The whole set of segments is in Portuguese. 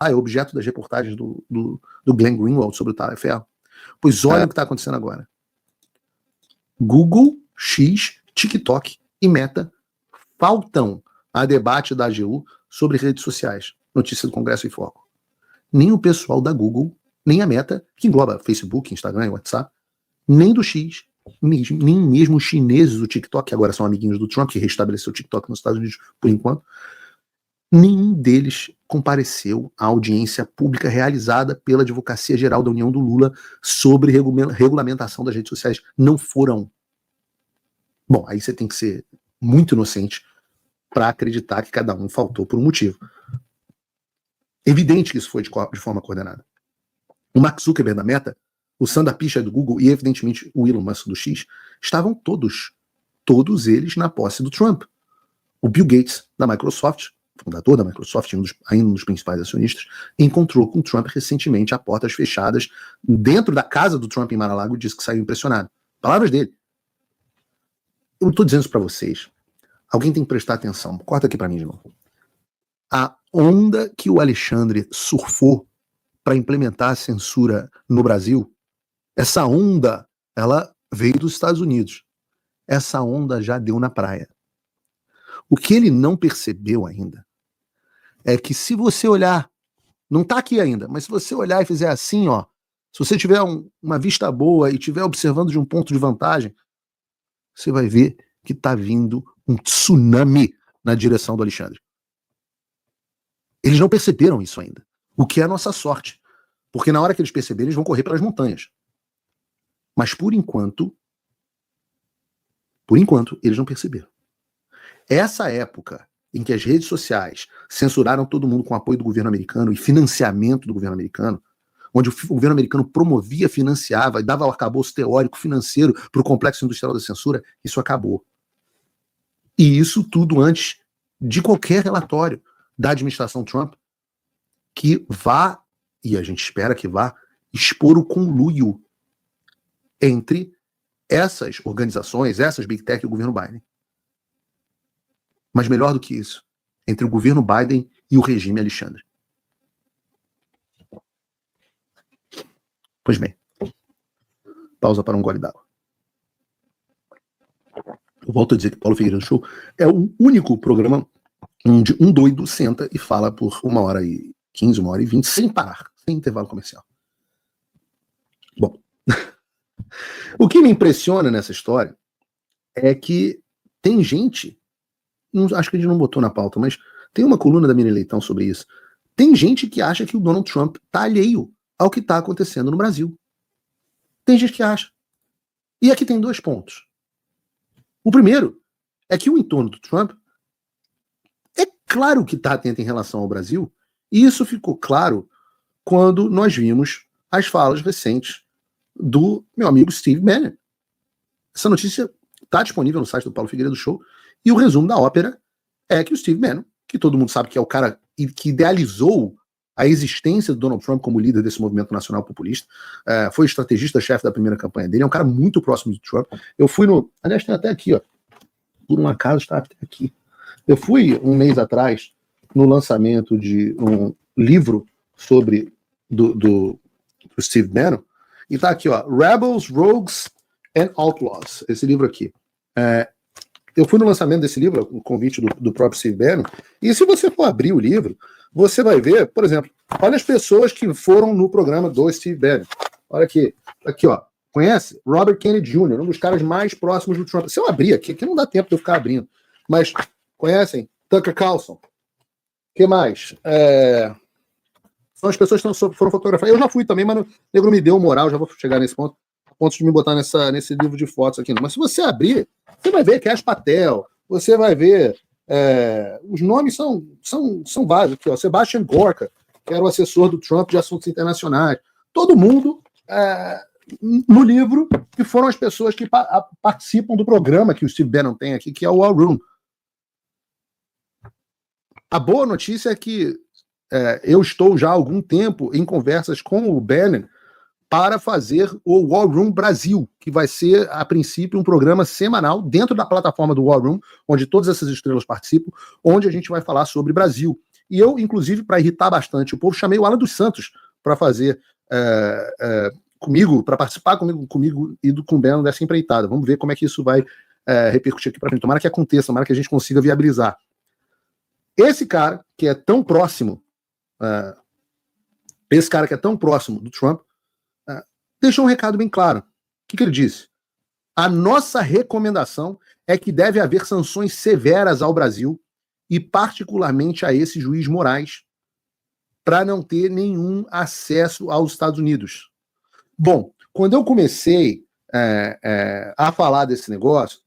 é objeto das reportagens do Glenn Greenwald sobre o Tagliaferro. Pois olha o que está acontecendo agora. Google, X, TikTok e Meta faltam a debate da AGU sobre redes sociais. Notícia do Congresso em Foco. Nem o pessoal da Google, nem a Meta, que engloba Facebook, Instagram e WhatsApp, nem do X, nem mesmo os chineses do TikTok, que agora são amiguinhos do Trump, que restabeleceu o TikTok nos Estados Unidos por enquanto, nenhum deles compareceu à audiência pública realizada pela Advocacia Geral da União do Lula sobre regulamentação das redes sociais. Não foram. Bom, aí você tem que ser muito inocente para acreditar que cada um faltou por um motivo. Evidente que isso foi de forma coordenada. O Mark Zuckerberg da Meta, o Sundar Pichai do Google e, evidentemente, o Elon Musk do X, estavam todos eles na posse do Trump. O Bill Gates da Microsoft, fundador da Microsoft, ainda um dos principais acionistas, encontrou com o Trump recentemente a portas fechadas dentro da casa do Trump em Mar-a-Lago e disse que saiu impressionado. Palavras dele. Eu estou dizendo isso para vocês. Alguém tem que prestar atenção. Corta aqui para mim de novo. A onda que o Alexandre surfou para implementar a censura no Brasil, essa onda, ela veio dos Estados Unidos. Essa onda já deu na praia. O que ele não percebeu ainda é que se você olhar, não está aqui ainda, mas se você olhar e fizer assim, ó, se você tiver uma vista boa e estiver observando de um ponto de vantagem, você vai ver que está vindo um tsunami na direção do Alexandre. Eles não perceberam isso ainda, o que é a nossa sorte, porque na hora que eles perceberem, eles vão correr pelas montanhas. Mas por enquanto, eles não perceberam. Essa época em que as redes sociais censuraram todo mundo com apoio do governo americano e financiamento do governo americano, onde o governo americano promovia, financiava e dava o arcabouço teórico financeiro para o complexo industrial da censura, isso acabou. E isso tudo antes de qualquer relatório da administração Trump que vá, e a gente espera que vá, expor o conluio entre essas organizações, essas Big Tech e o governo Biden. Mas melhor do que isso, entre o governo Biden e o regime Alexandre. Pois bem, pausa para um gole d'água. Eu volto a dizer que Paulo Figueiredo Show é o único programa onde um doido senta e fala por 1h15, 1h20, sem parar, sem intervalo comercial. Bom, o que me impressiona nessa história é que tem gente, acho que a gente não botou na pauta, mas tem uma coluna da Miriam Leitão sobre isso. Tem gente que acha que o Donald Trump está alheio ao que está acontecendo no Brasil. Tem gente que acha. E aqui tem 2 pontos. O primeiro é que o entorno do Trump é claro que está atento em relação ao Brasil, e isso ficou claro quando nós vimos as falas recentes do meu amigo Steve Bannon. Essa notícia está disponível no site do Paulo Figueiredo Show, e o resumo da ópera é que o Steve Bannon, que todo mundo sabe que é o cara que idealizou a existência do Donald Trump como líder desse movimento nacional populista, foi estrategista-chefe da primeira campanha dele, é um cara muito próximo do Trump. Eu fui aliás, tem até aqui, ó, por um acaso está até aqui. Eu fui um mês atrás no lançamento de um livro sobre do Steve Bannon, e tá aqui, ó, Rebels, Rogues and Outlaws, esse livro aqui. Eu fui no lançamento desse livro, o convite do próprio Steve Bannon, e se você for abrir o livro, você vai ver, por exemplo, olha as pessoas que foram no programa do Steve Bannon. Olha aqui, ó, conhece? Robert Kennedy Jr., um dos caras mais próximos do Trump. Se eu abrir aqui não dá tempo de eu ficar abrindo, mas conhecem? Tucker Carlson. O que mais? São as pessoas que foram fotografadas. Eu já fui também, mas o negro me deu moral, já vou chegar nesse ponto, a ponto de me botar nesse livro de fotos aqui. Mas se você abrir, você vai ver Kash Patel, você vai ver... os nomes são vários aqui, ó. Sebastian Gorka, que era o assessor do Trump de assuntos internacionais. Todo mundo no livro, que foram as pessoas que participam do programa que o Steve Bannon tem aqui, que é o War Room. A boa notícia é que eu estou já há algum tempo em conversas com o Bannon para fazer o War Room Brasil, que vai ser, a princípio, um programa semanal dentro da plataforma do War Room, onde todas essas estrelas participam, onde a gente vai falar sobre Brasil. E eu, inclusive, para irritar bastante o povo, chamei o Alan dos Santos para fazer comigo, para participar comigo e com o Beno dessa empreitada. Vamos ver como é que isso vai repercutir aqui para frente. Tomara que aconteça, tomara que a gente consiga viabilizar. Esse cara que é tão próximo, do Trump, deixou um recado bem claro. O que ele disse? A nossa recomendação é que deve haver sanções severas ao Brasil e particularmente a esse juiz Moraes para não ter nenhum acesso aos Estados Unidos. Bom, quando eu comecei a falar desse negócio,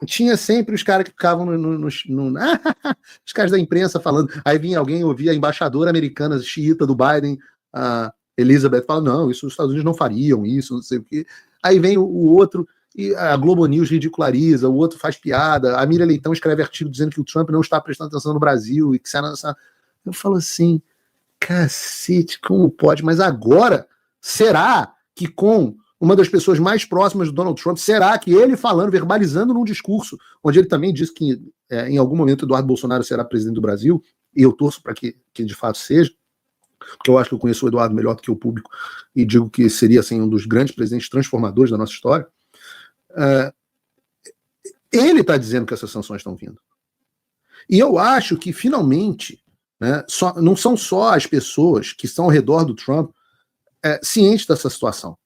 tinha sempre os caras que ficavam os caras da imprensa falando. Aí vinha alguém, ouvia a embaixadora americana xiita do Biden, a Elizabeth, fala, não, isso os Estados Unidos não fariam, isso, não sei o quê. Aí vem o outro, e a Globo News ridiculariza, o outro faz piada, a Miriam Leitão escreve artigo dizendo que o Trump não está prestando atenção no Brasil, e que eu falo assim, cacete, como pode? Mas agora, será que com uma das pessoas mais próximas do Donald Trump, será que ele falando, verbalizando num discurso, onde ele também disse que em algum momento Eduardo Bolsonaro será presidente do Brasil, e eu torço para que de fato seja, porque eu acho que eu conheço o Eduardo melhor do que o público, e digo que seria assim, um dos grandes presidentes transformadores da nossa história, ele está dizendo que essas sanções estão vindo. E eu acho que, finalmente, não são só as pessoas que estão ao redor do Trump cientes dessa situação.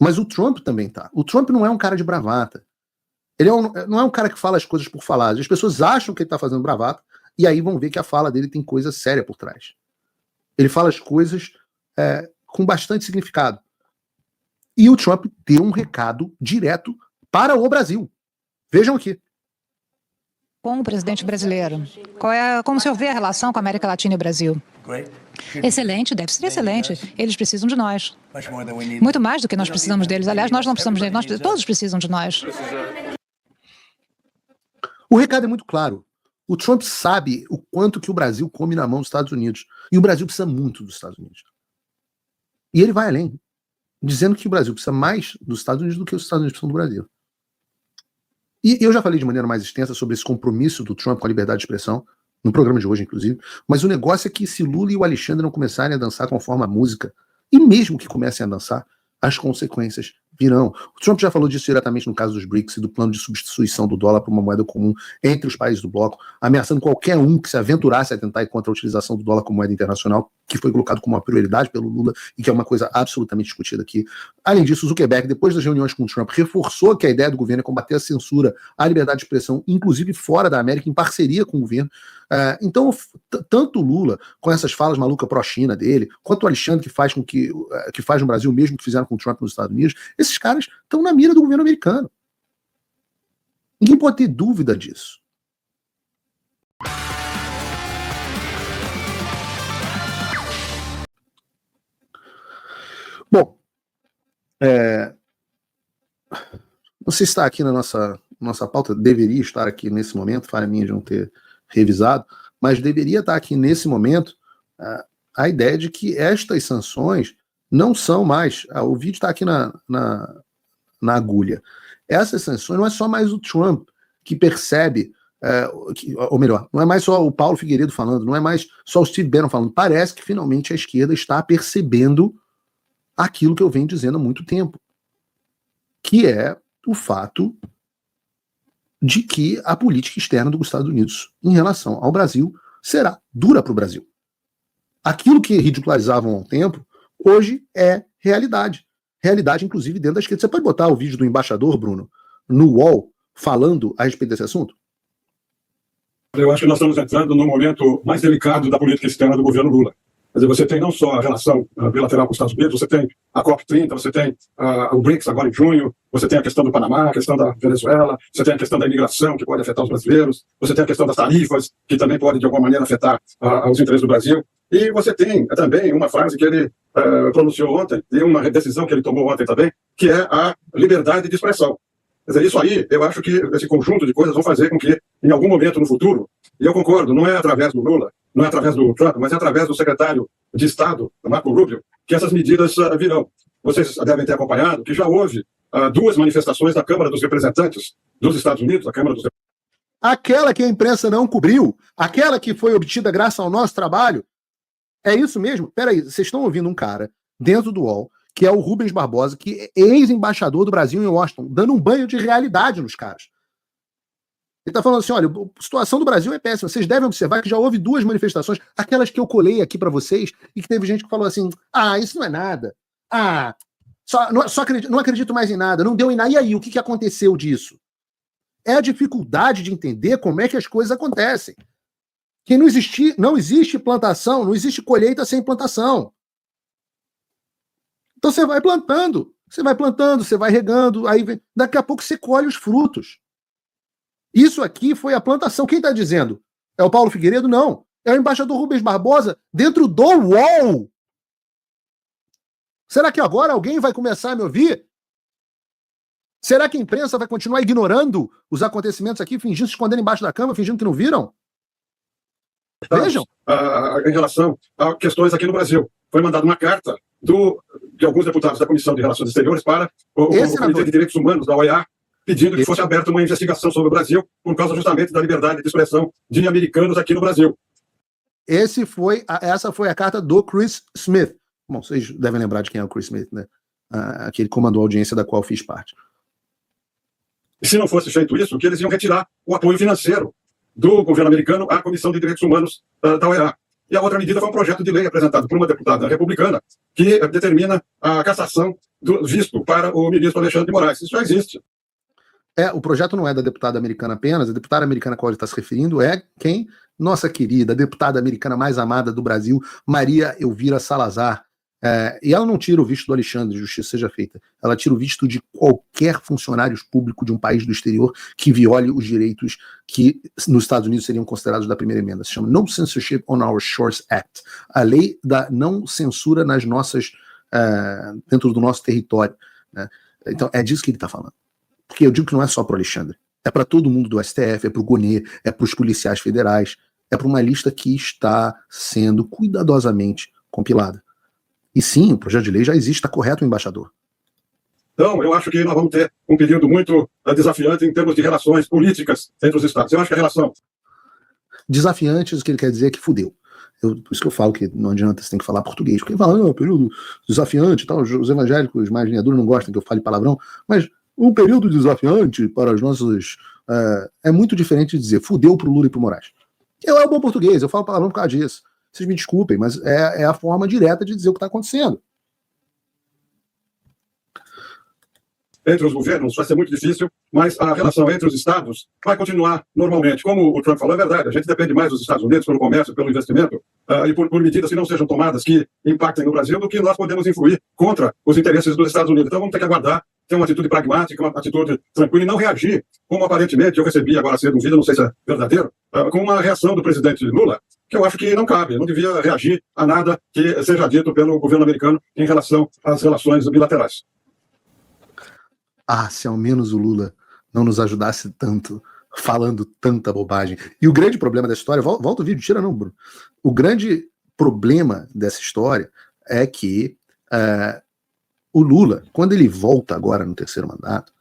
Mas o Trump também tá. O Trump não é um cara de bravata. Ele não é um cara que fala as coisas por falar. As pessoas acham que ele está fazendo bravata e aí vão ver que a fala dele tem coisa séria por trás. Ele fala as coisas com bastante significado. E o Trump deu um recado direto para o Brasil. Vejam aqui. Com o presidente brasileiro, como o senhor vê a relação com a América Latina e o Brasil? Excelente, deve ser excelente. Eles precisam de nós. Muito mais do que nós precisamos deles. Aliás, nós não precisamos deles, todos precisam de nós. O recado é muito claro. O Trump sabe o quanto que o Brasil come na mão dos Estados Unidos. E o Brasil precisa muito dos Estados Unidos. E ele vai além, dizendo que o Brasil precisa mais dos Estados Unidos do que os Estados Unidos precisam do Brasil. E eu já falei de maneira mais extensa sobre esse compromisso do Trump com a liberdade de expressão, no programa de hoje, inclusive, mas o negócio é que se Lula e o Alexandre não começarem a dançar conforme a música, e mesmo que comecem a dançar, as consequências virão. O Trump já falou disso diretamente no caso dos BRICS e do plano de substituição do dólar por uma moeda comum entre os países do bloco, ameaçando qualquer um que se aventurasse a tentar ir contra a utilização do dólar como moeda internacional, que foi colocado como uma prioridade pelo Lula e que é uma coisa absolutamente discutida aqui. Além disso, o Zuckerberg, depois das reuniões com o Trump, reforçou que a ideia do governo é combater a censura, a liberdade de expressão, inclusive fora da América, em parceria com o governo. Então, tanto o Lula, com essas falas malucas pró-China dele, quanto o Alexandre, que faz no Brasil o mesmo que fizeram com o Trump nos Estados Unidos, esses caras estão na mira do governo americano. Ninguém pode ter dúvida disso. Bom, não sei se está aqui na nossa pauta, deveria estar aqui nesse momento, falha minha de não ter revisado, mas deveria estar aqui nesse momento a ideia de que estas sanções não são mais, o vídeo está aqui na agulha, essas sanções não é só mais o Trump que percebe, ou melhor, não é mais só o Paulo Figueiredo falando, não é mais só o Steve Bannon falando, parece que finalmente a esquerda está percebendo aquilo que eu venho dizendo há muito tempo, que é o fato de que a política externa dos Estados Unidos em relação ao Brasil será dura para o Brasil. Aquilo que ridicularizavam há um tempo, hoje é realidade. Realidade, inclusive, dentro da esquerda. Você pode botar o vídeo do embaixador, Bruno, no UOL, falando a respeito desse assunto? Eu acho que nós estamos entrando no momento mais delicado da política externa do governo Lula. Quer dizer, você tem não só a relação bilateral com os Estados Unidos, você tem a COP30, você tem o BRICS agora em junho, você tem a questão do Panamá, a questão da Venezuela, você tem a questão da imigração, que pode afetar os brasileiros, você tem a questão das tarifas, que também pode, de alguma maneira, afetar os interesses do Brasil. E você tem também uma frase que ele pronunciou ontem, e uma decisão que ele tomou ontem também, que é a liberdade de expressão. Quer dizer, isso aí, eu acho que esse conjunto de coisas vão fazer com que, em algum momento no futuro, e eu concordo, não é através do Lula, não é através do Trump, mas é através do secretário de Estado, Marco Rubio, que essas medidas virão. Vocês devem ter acompanhado que já houve 2 manifestações da Câmara dos Representantes dos Estados Unidos, a Câmara dos aquela que a imprensa não cobriu, aquela que foi obtida graças ao nosso trabalho. É isso mesmo? Peraí, vocês estão ouvindo um cara dentro do UOL, que é o Rubens Barbosa, que é ex-embaixador do Brasil em Washington, dando um banho de realidade nos caras. Ele está falando assim, olha, a situação do Brasil é péssima, vocês devem observar que já houve 2 manifestações, aquelas que eu colei aqui para vocês, e que teve gente que falou assim, isso não é nada, não acredito mais em nada, não deu em nada, e aí, o que aconteceu disso? É a dificuldade de entender como é que as coisas acontecem. Que não existe plantação, não existe colheita sem plantação. Então você vai plantando, você vai regando, aí daqui a pouco você colhe os frutos. Isso aqui foi a plantação. Quem está dizendo? É o Paulo Figueiredo? Não. É o embaixador Rubens Barbosa dentro do UOL. Será que agora alguém vai começar a me ouvir? Será que a imprensa vai continuar ignorando os acontecimentos aqui, fingindo se esconder embaixo da cama, fingindo que não viram? Vejam. Em relação a questões aqui no Brasil. Foi mandada uma carta de alguns deputados da Comissão de Relações Exteriores para o Comitê de Direitos Humanos da OEA, pedindo que fosse aberta uma investigação sobre o Brasil por causa justamente da liberdade de expressão de americanos aqui no Brasil. Essa foi a carta do Chris Smith. Bom, vocês devem lembrar de quem é o Chris Smith, né? Aquele que comandou a audiência da qual fiz parte. E se não fosse feito isso, que eles iam retirar o apoio financeiro do governo americano à Comissão de Direitos Humanos da OEA. E a outra medida foi um projeto de lei apresentado por uma deputada republicana que determina a cassação do visto para o ministro Alexandre de Moraes. Isso já existe. O projeto não é da deputada americana apenas, a deputada americana a qual ele está se referindo é quem? Nossa querida, deputada americana mais amada do Brasil, Maria Elvira Salazar. E ela não tira o visto do Alexandre, justiça seja feita. Ela tira o visto de qualquer funcionário público de um país do exterior que viole os direitos que nos Estados Unidos seriam considerados da primeira emenda. Se chama No Censorship on Our Shores Act. A lei da não censura nas nossas, dentro do nosso território. Né? Então é disso que ele está falando. Porque eu digo que não é só para o Alexandre. É para todo mundo do STF, é para o Gonê, é para os policiais federais, é para uma lista que está sendo cuidadosamente compilada. E sim, o projeto de lei já existe, está correto o embaixador. Então, eu acho que nós vamos ter um período muito desafiante em termos de relações políticas entre os estados. Eu acho que a relação... Desafiantes, o que ele quer dizer é que fudeu. Por isso que eu falo que não adianta, você tem que falar português. Porque ele fala, período desafiante e tal, os evangélicos mais linhaduros não gostam que eu fale palavrão, mas um período desafiante para os nossos... é muito diferente de dizer fudeu pro Lula e pro Moraes. Eu é o bom português, eu falo palavrão por causa disso. Vocês me desculpem, mas é a forma direta de dizer o que está acontecendo. Entre os governos vai ser muito difícil, mas a relação entre os estados vai continuar normalmente. Como o Trump falou, é verdade, a gente depende mais dos Estados Unidos pelo comércio, pelo investimento, e por medidas que não sejam tomadas que impactem no Brasil, do que nós podemos influir contra os interesses dos Estados Unidos. Então vamos ter que aguardar, ter uma atitude pragmática, uma atitude tranquila e não reagir, como aparentemente eu recebi agora cedo um vídeo, não sei se é verdadeiro, com uma reação do presidente Lula, que eu acho que não cabe, não devia reagir a nada que seja dito pelo governo americano em relação às relações bilaterais. Se ao menos o Lula não nos ajudasse tanto, falando tanta bobagem. E o grande problema dessa história, volta o vídeo, tira não, Bruno. O grande problema dessa história é que o Lula, quando ele volta agora no terceiro mandato,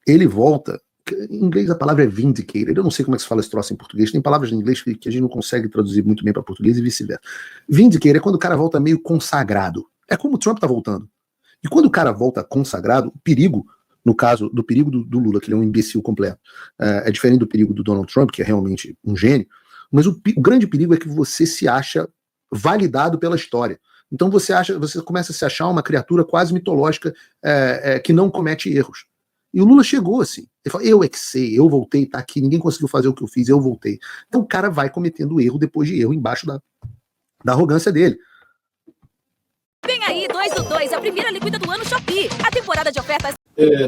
ele volta, em inglês a palavra é vindicated, eu não sei como é que se fala esse troço em português, tem palavras em inglês que a gente não consegue traduzir muito bem para português e vice-versa. Vindicated é quando o cara volta meio consagrado. É como o Trump tá voltando. E quando o cara volta consagrado, o perigo, no caso do perigo do Lula, que ele é um imbecil completo, é diferente do perigo do Donald Trump, que é realmente um gênio, mas o grande perigo é que você se acha validado pela história. Então você começa a se achar uma criatura quase mitológica que não comete erros. E o Lula chegou assim, ele falou, eu é que sei, eu voltei, tá aqui, ninguém conseguiu fazer o que eu fiz, eu voltei. Então o cara vai cometendo erro depois de erro embaixo da arrogância dele. Vem aí, 2 do 2, a primeira liquida do ano Shopee. A temporada de ofertas...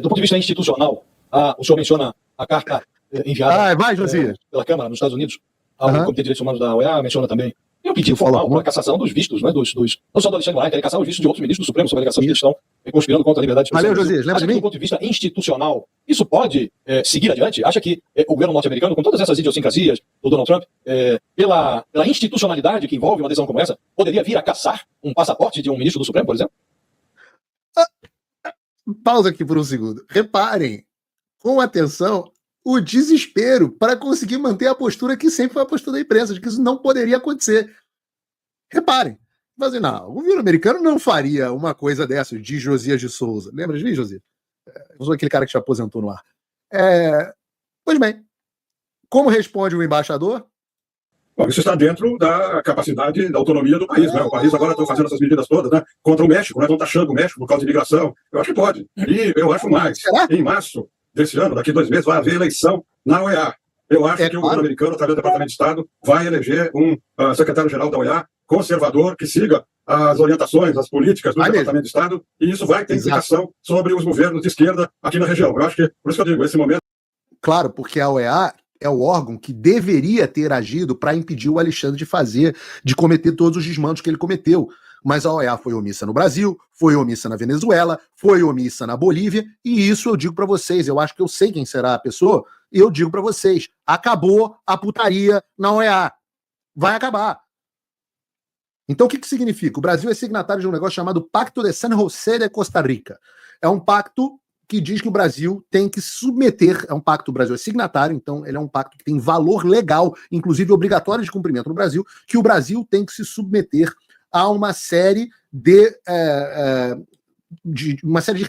Do ponto de vista institucional, o senhor menciona a carta enviada pela Câmara nos Estados Unidos ao Comitê de Direitos Humanos da OEA, menciona também o pedido formal para a cassação dos vistos, né, não só do Alexandre Moraes, querem caçar os vistos de outros ministros do Supremo sobre alegações que estão conspirando contra a liberdade de expressão. Valeu, Josias, lembra de mim? Do ponto de vista institucional, isso pode seguir adiante? Acha que o governo norte-americano, com todas essas idiosincrasias do Donald Trump, pela institucionalidade que envolve uma decisão como essa, poderia vir a caçar um passaporte de um ministro do Supremo, por exemplo? Pausa aqui por um segundo. Reparem, com atenção, o desespero para conseguir manter a postura que sempre foi a postura da imprensa, de que isso não poderia acontecer. Reparem, mas não, o governo americano não faria uma coisa dessa, de Josias de Souza. Lembra de mim, Josias? Eu sou aquele cara que se aposentou no ar. Pois bem, como responde o embaixador? Bom, isso está dentro da capacidade, da autonomia do país, né? O país agora está fazendo essas medidas todas, né? Contra o México, né? Estão taxando o México por causa de imigração. Eu acho que pode. E eu acho mais. Será? Em março desse ano, daqui 2 meses, vai haver eleição na OEA. Eu acho que o governo americano, através do Departamento de Estado, vai eleger um secretário-geral da OEA conservador que siga as orientações, as políticas do Departamento de Estado, e isso vai ter implicação sobre os governos de esquerda aqui na região. Eu acho que, por isso que eu digo, esse momento... Claro, porque a OEA é o órgão que deveria ter agido para impedir o Alexandre de cometer todos os desmandos que ele cometeu. Mas a OEA foi omissa no Brasil, foi omissa na Venezuela, foi omissa na Bolívia, e isso eu digo para vocês, eu acho que eu sei quem será a pessoa, e eu digo para vocês, acabou a putaria na OEA. Vai acabar. Então o que significa? O Brasil é signatário de um negócio chamado Pacto de San José de Costa Rica. É um pacto que diz que o Brasil tem que submeter, é um pacto, o Brasil é signatário, então ele é um pacto que tem valor legal, inclusive obrigatório de cumprimento no Brasil, que o Brasil tem que se submeter a uma série de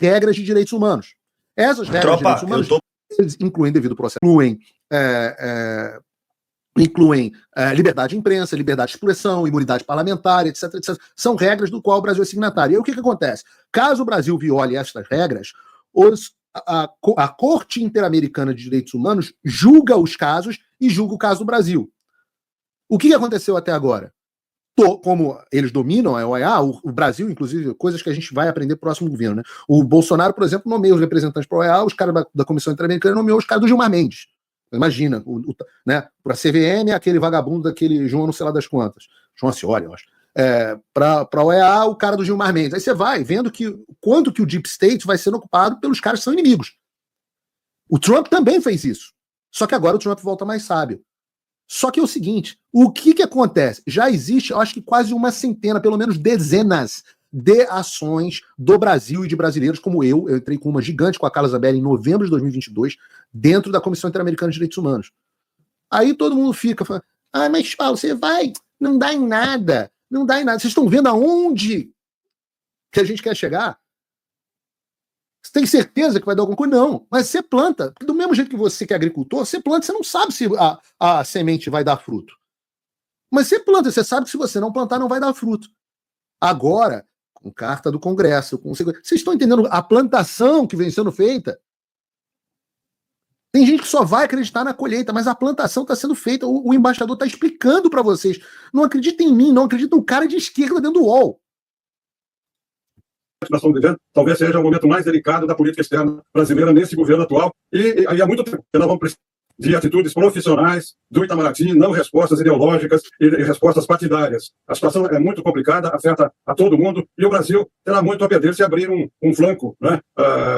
regras de direitos humanos. Essas regras de direitos humanos incluem devido processo, incluem liberdade de imprensa, liberdade de expressão, imunidade parlamentar, etc, etc. São regras do qual o Brasil é signatário. E aí o que acontece? Caso o Brasil viole estas regras, a Corte Interamericana de Direitos Humanos julga os casos e julga o caso do Brasil. O que aconteceu até agora? Como eles dominam a OEA, o Brasil, inclusive, coisas que a gente vai aprender no próximo governo, né? O Bolsonaro, por exemplo, nomeia os representantes para a OEA, os caras da Comissão Interamericana nomeou os caras do Gilmar Mendes. Imagina, né? Para a CVM, aquele vagabundo daquele João não sei lá das quantas. João Ascioli, eu acho. Para a OEA, o cara do Gilmar Mendes. Aí você vai vendo quanto que o Deep State vai sendo ocupado pelos caras que são inimigos. O Trump também fez isso. Só que agora o Trump volta mais sábio. Só que é o seguinte, o que acontece? Já existe, eu acho que quase uma centena, pelo menos dezenas de ações do Brasil e de brasileiros, como eu entrei com uma gigante com a Carla Zambelli em novembro de 2022, dentro da Comissão Interamericana de Direitos Humanos. Aí todo mundo fica falando, mas Paulo, você vai, não dá em nada. Não dá em nada. Vocês estão vendo aonde que a gente quer chegar? Você tem certeza que vai dar alguma coisa? Não. Mas você planta. Do mesmo jeito que você que é agricultor, você planta, você não sabe se a semente vai dar fruto. Mas você planta, você sabe que se você não plantar, não vai dar fruto. Agora, com carta do Congresso, vocês estão entendendo a plantação que vem sendo feita? Tem gente que só vai acreditar na colheita, mas a plantação está sendo feita. O embaixador está explicando para vocês. Não acreditem em mim, não acreditem no cara de esquerda dentro do UOL. Nós estamos vivendo, talvez seja o momento mais delicado da política externa brasileira nesse governo atual. E aí há muito tempo que nós vamos precisar de atitudes profissionais do Itamaraty, não respostas ideológicas e respostas partidárias. A situação é muito complicada, afeta a todo mundo, e o Brasil terá muito a perder se abrir um flanco, né,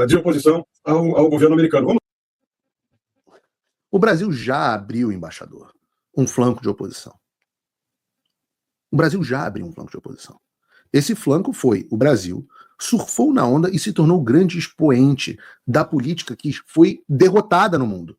de oposição ao governo americano. O Brasil já abriu, embaixador, um flanco de oposição. O Brasil já abriu um flanco de oposição. Esse flanco foi o Brasil surfou na onda e se tornou o grande expoente da política que foi derrotada no mundo.